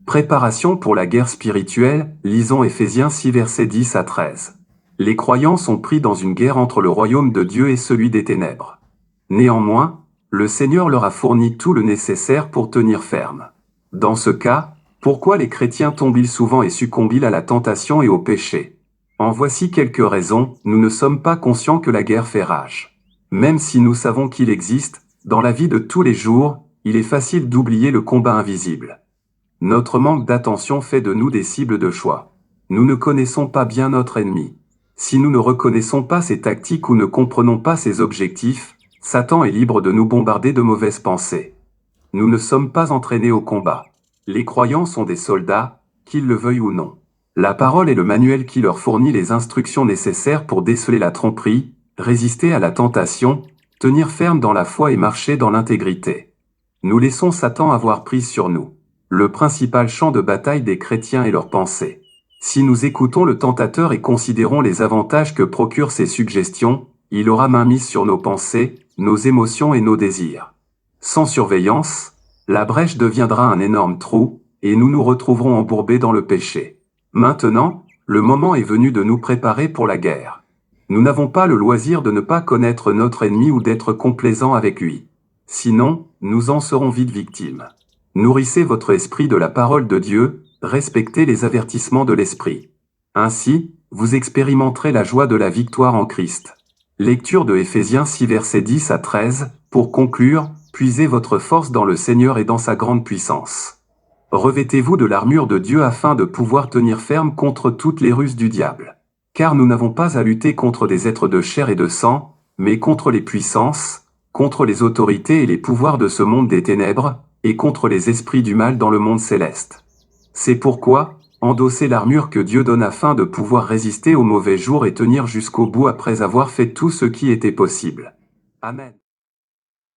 Préparation pour la guerre spirituelle, lisons Éphésiens 6 versets 10 à 13. Les croyants sont pris dans une guerre entre le royaume de Dieu et celui des ténèbres. Néanmoins, le Seigneur leur a fourni tout le nécessaire pour tenir ferme. Dans ce cas, pourquoi les chrétiens tombent-ils souvent et succombent-ils à la tentation et au péché? En voici quelques raisons. Nous ne sommes pas conscients que la guerre fait rage. Même si nous savons qu'il existe, dans la vie de tous les jours, il est facile d'oublier le combat invisible. Notre manque d'attention fait de nous des cibles de choix. Nous ne connaissons pas bien notre ennemi. Si nous ne reconnaissons pas ses tactiques ou ne comprenons pas ses objectifs, Satan est libre de nous bombarder de mauvaises pensées. Nous ne sommes pas entraînés au combat. Les croyants sont des soldats, qu'ils le veuillent ou non. La parole est le manuel qui leur fournit les instructions nécessaires pour déceler la tromperie, résister à la tentation, tenir ferme dans la foi et marcher dans l'intégrité. Nous laissons Satan avoir prise sur nous. Le principal champ de bataille des chrétiens est leur pensée. Si nous écoutons le tentateur et considérons les avantages que procurent ses suggestions, il aura mainmise sur nos pensées, nos émotions et nos désirs. Sans surveillance, la brèche deviendra un énorme trou, et nous nous retrouverons embourbés dans le péché. Maintenant, le moment est venu de nous préparer pour la guerre. Nous n'avons pas le loisir de ne pas connaître notre ennemi ou d'être complaisants avec lui. Sinon, nous en serons vite victimes. Nourrissez votre esprit de la parole de Dieu, respectez les avertissements de l'esprit. Ainsi, vous expérimenterez la joie de la victoire en Christ. Lecture de Éphésiens 6 versets 10 à 13, pour conclure, puisez votre force dans le Seigneur et dans sa grande puissance. Revêtez-vous de l'armure de Dieu afin de pouvoir tenir ferme contre toutes les ruses du diable. Car nous n'avons pas à lutter contre des êtres de chair et de sang, mais contre les puissances, contre les autorités et les pouvoirs de ce monde des ténèbres, et contre les esprits du mal dans le monde céleste. C'est pourquoi, endossez l'armure que Dieu donne afin de pouvoir résister aux mauvais jours et tenir jusqu'au bout après avoir fait tout ce qui était possible. Amen.